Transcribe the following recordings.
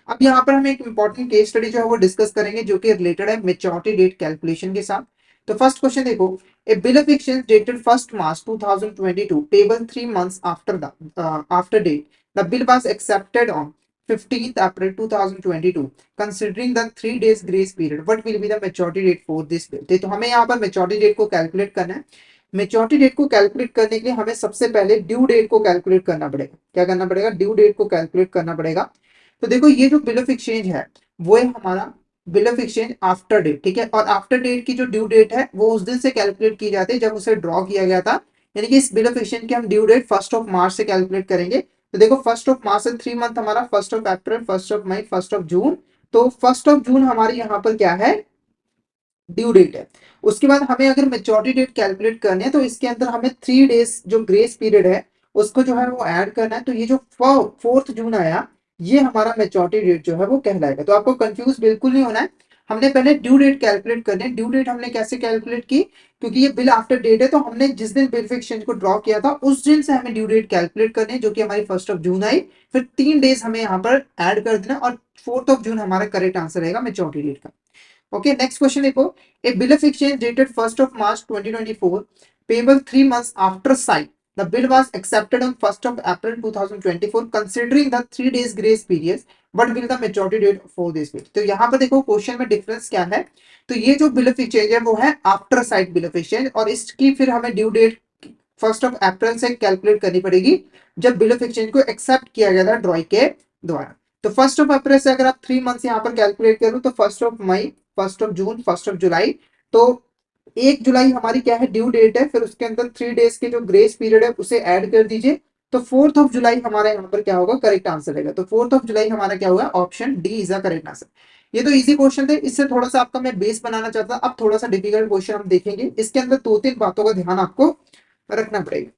अब यहाँ पर हम एक इंपॉर्टेंट केस स्टडी जो है वो डिस्कस करेंगे जो कि रिलेटेड है मेच्योरिटी डेट कैलकुलेशन के साथ। तो फर्स्ट क्वेश्चन देखो, a bill of exchange dated 1 March 2022 payable 3 months after the after date the bill was accepted on 15th April 2022 considering the 3 days grace period what will be the maturity date for this bill। तो हमें यहाँ पर maturity date को calculate करना है। Maturity date को calculate करने के लिए हमें सबसे पहले ड्यू डेट को कैलकुलेट करना पड़ेगा। क्या करना पड़ेगा? ड्यू डेट को कैलकुलेट करना पड़ेगा। तो देखो ये जो बिल ऑफ एक्सचेंज है वो है हमारा bill of exchange after date, ठीक है। और आफ्टर डेट की जो ड्यू डेट है वो उस दिन से कैलकुलेट की जाती है जब उसे ड्रॉ किया गया था। यानी कि इस बिल ऑफ एक्सचेंज की हम ड्यू डेट 1 मार्च से कैलकुलेट करेंगे। तो देखो 1 मार्च से 3 मंथ हमारा 1 अप्रैल, 1 मई, 1 जून। तो 1 जून हमारी यहाँ पर क्या है? ड्यू डेट है। उसके बाद हमें अगर मेच्योरिटी डेट कैलकुलेट करनी है तो इसके अंदर हमें 3 डेज जो ग्रेस पीरियड है उसको जो है वो ऐड करना है। तो ये जो 4 जून आया ये हमारा मेच्योरिटी डेट जो है वो कहलाएगा। तो आपको कंफ्यूज बिल्कुल नहीं होना है। हमने पहले ड्यू डेट कैलकुलेट करनी है। ड्यू डेट हमने कैसे कैलकुलेट की? क्योंकि ये बिल आफ्टर डेट है तो हमने जिस दिन बिल एक्सचेंज को ड्रॉ किया था उस दिन से हमें ड्यू डेट कैलकुलेट करनी है जो कि हमारी 1 जून आई। फिर 3 डेज हमें यहाँ पर ऐड कर देना और 4 जून हमारा करेक्ट आंसर रहेगा मेच्योरिटी डेट का। ओके, नेक्स्ट क्वेश्चन देखो, a bill of exchange dated 1 March 2024 payable 3 months after sight the bill was accepted on 1 April 2024 considering the 3 days grace period what will the maturity date for this bill. तो यहाँ पर देखो question में difference क्या है। तो ये जो बिल ऑफ एक्सचेंज है वो है after site bill of exchange और इसकी फिर हमें ड्यू डेट 1 अप्रैल से कैलकुलेट करनी पड़ेगी जब बिल ऑफ एक्सचेंज को एक्सेप्ट किया गया था ड्रॉय के द्वारा। तो 1 अप्रैल से अगर आप 3 मंथ्स यहाँ पर कैलकुलेट करो तो 1 मई, 1 जून, 1 जुलाई। तो 1 जुलाई हमारी क्या है? ड्यू डेट है। फिर उसके अंदर 3 डेज के जो ग्रेस पीरियड है उसे ऐड कर दीजिए। तो 4 जुलाई हमारा यहाँ पर क्या होगा? करेक्ट आंसर रहेगा। तो 4 जुलाई हमारा क्या होगा? Option D is the correct answer. ये तो इजी क्वेश्चन थे, इससे थोड़ा सा आपका मैं बेस बनाना चाहता अब थोड़ा सा डिफिकल्ट क्वेश्चन हम देखेंगे। इसके अंदर 2-3 बातों का ध्यान आपको रखना पड़ेगा।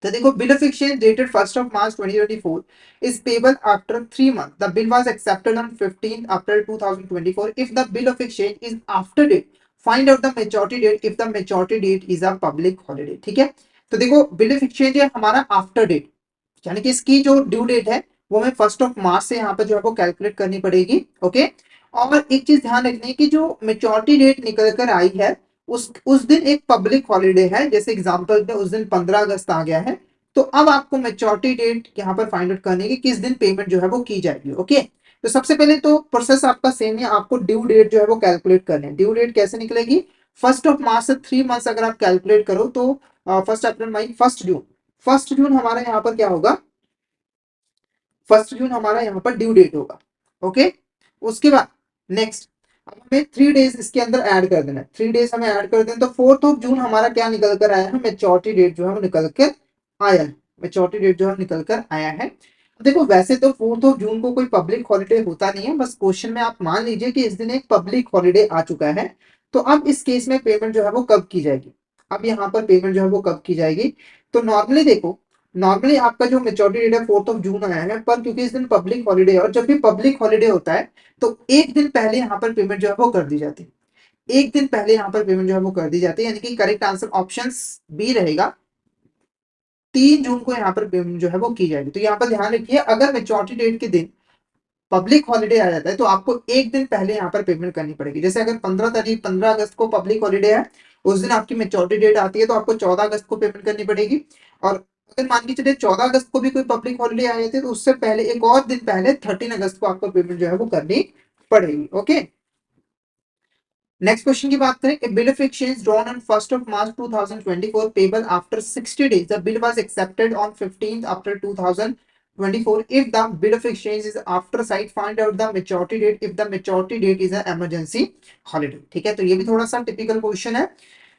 तो देखो, bill of exchange dated 1 March 2024 is payable after 3 months. The bill was accepted on 15th April 2024. If the bill of exchange is after date, find out the maturity date if the maturity date is a public holiday। ठीक है। तो देखो bill of exchange है हमारा after date, यानी कि इसकी जो ड्यू डेट है वो हमें 1 मार्च से यहाँ पर जो है वो कैलकुलेट करनी पड़ेगी। ओके। और एक चीज ध्यान रखनी है कि जो मेच्योरिटी डेट निकल कर आई है उस दिन एक पब्लिक हॉलीडे है। जैसे एग्जांपल में उस दिन 15 अगस्त आ गया है। तो अब आपको मेच्योरिटी डेट यहाँ पर फाइंड आउट करनी है कि किस दिन पेमेंट जो है वो की जाएगी। ओके। तो सबसे पहले तो प्रोसेस आपका सेम है, आपको ड्यू डेट जो है वो कैलकुलेट करनी है। ड्यू डेट कैसे निकलेगी? 1 मार्च से 3 मंथ्स अगर आप कैलकुलेट करो तो 1 अप्रैल, मई, 1 जून। 1 जून हमारा यहाँ पर क्या होगा? 1 जून हमारा यहाँ पर ड्यू डेट होगा। ओके। उसके बाद नेक्स्ट अब हमें 3 डेज इसके अंदर ऐड कर देना है। 3 डेज हमें ऐड कर दें तो 4 जून हमारा क्या निकल कर आया है? मेच्योरिटी डेट जो है वो निकल कर आया है। मेच्योरिटी डेट जो है निकल कर आया है। देखो वैसे तो 4 जून को कोई पब्लिक हॉलिडे होता नहीं है, बस क्वेश्चन में आप मान लीजिए कि इस दिन एक पब्लिक हॉलिडे आ चुका है। तो अब इस केस में पेमेंट जो है वो कब की जाएगी? अब यहाँ पर पेमेंट जो है वो कब की जाएगी? तो नॉर्मली देखो, नॉर्मली आपका जो मेच्योरिटी डेट है 4 जून आया है, पर क्योंकि इस दिन पब्लिक हॉलिडे है और जब भी पब्लिक हॉलिडे होता है तो एक दिन पहले यहाँ पर पेमेंट जो है वो कर दी जाती है। एक दिन पहले यहाँ पर पेमेंट जो है वो कर दी जाती है, यानी कि करेक्ट आंसर ऑप्शन बी रहेगा। 3 जून को यहाँ पर पेमेंट जो है वो की जाएगी। तो यहाँ पर ध्यान रखिए, अगर मेच्योरिटी डेट के दिन पब्लिक हॉलिडे आ जाता है तो आपको एक दिन पहले यहाँ पर पेमेंट करनी पड़ेगी। जैसे अगर 15 अगस्त को पब्लिक हॉलिडे है, उस दिन आपकी मेच्योरिटी डेट आती है तो आपको 14 अगस्त को पेमेंट करनी पड़ेगी। और अगर मान के चलिए 14 अगस्त को भी कोई पब्लिक हॉलिडे आ जाती है तो उससे पहले एक और दिन पहले 13 अगस्त को आपको पेमेंट जो है वो करनी पड़ेगी। ओके। नेक्स्ट क्वेश्चन की बात करें, a bill of exchange drawn on 1 March 2024 payable after 60 days the bill was accepted on 15 April 2024 if the bill of exchange is after site find out the maturity date if the maturity date is an emergency holiday। ठीक है। तो ये भी थोड़ा सा typical question है।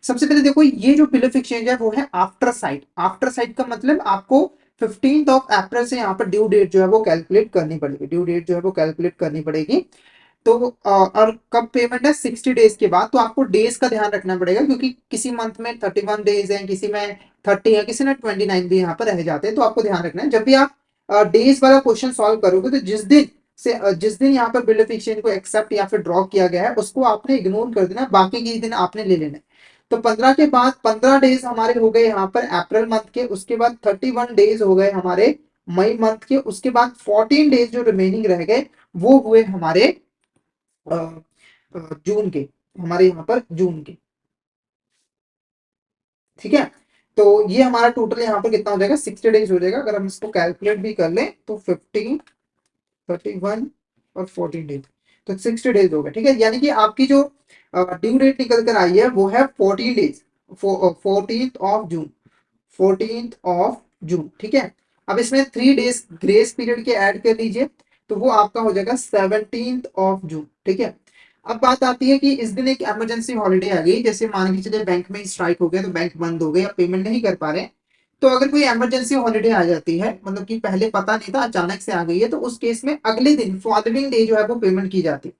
सबसे पहले देखो ये जो बिल ऑफ एक्सचेंज है वो है आफ्टर साइट। आफ्टर साइट का मतलब आपको 15 अप्रैल से यहाँ पर ड्यू डेट जो है वो कैलकुलेट करनी पड़ेगी। ड्यू डेट जो है वो कैलकुलेट करनी पड़ेगी। तो और कब पेमेंट है? 60 डेज के बाद। तो आपको डेज का ध्यान रखना पड़ेगा क्योंकि किसी मंथ में 31 डेज है, किसी में 30 है, किसी में 29 भी यहाँ पर रह जाते हैं। तो आपको ध्यान रखना है जब भी आप डेज वाला क्वेश्चन सॉल्व करोगे तो जिस दिन यहाँ पर बिल ऑफ एक्सचेंज को एक्सेप्ट या फिर ड्रॉ किया गया है उसको आपने इग्नोर कर देना, बाकी के दिन आपने ले लेना है। तो 15 के बाद 15 डेज हमारे हो गए यहाँ पर अप्रैल मंथ के, उसके बाद 31 डेज हो गए हमारे मई मंथ के, उसके बाद 14 डेज जो रिमेनिंग रह गए वो हुए हमारे अ, जून के, हमारे यहाँ पर जून के। ठीक है, तो ये हमारा टोटल यहाँ पर कितना हो जाएगा, 60 डेज हो जाएगा। अगर हम इसको कैलकुलेट भी कर लें तो 15, 31 और 14 डेज, तो 60 डेज हो गए। ठीक है, यानी कि आपकी जो ड्यू डेट निकल कर आई है वो है 14 days, 14th of June, 14th of June. ठीक है, अब इसमें 3 डेज ग्रेस पीरियड के ऐड कर लीजिए, तो वो आपका हो जाएगा 17th ऑफ जून। ठीक है, अब बात आती है कि इस दिन एक इमरजेंसी हॉलीडे आ गई, जैसे मान के चलिए बैंक में स्ट्राइक हो गया, तो बैंक बंद हो गया, पेमेंट नहीं कर पा रहे, तो अगर कोई इमरजेंसी हॉलीडे आ जाती है, मतलब कि पहले पता नहीं था, अचानक से आ गई है, तो उस केस में अगले दिन फॉलोइंग डे जो है वो पेमेंट की जाती है।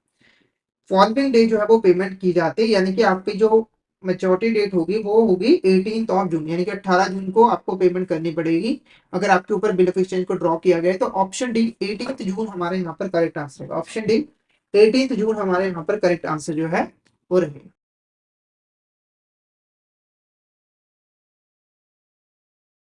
फॉलोइंग डे जो है वो पेमेंट की जाती है, यानी कि आपकी जो मेच्योरिटी डेट होगी वो होगी 18th ऑफ जून, यानी कि 18 जून को आपको पेमेंट करनी पड़ेगी। अगर आपके ऊपर बिल ऑफ एक्सचेंज को ड्रॉ किया गया है, तो ऑप्शन डी 18th जून हमारे यहाँ पर करेक्ट आंसर है। ऑप्शन डी 18th जून हमारे यहाँ पर करेक्ट आंसर जो है वो रहेगा।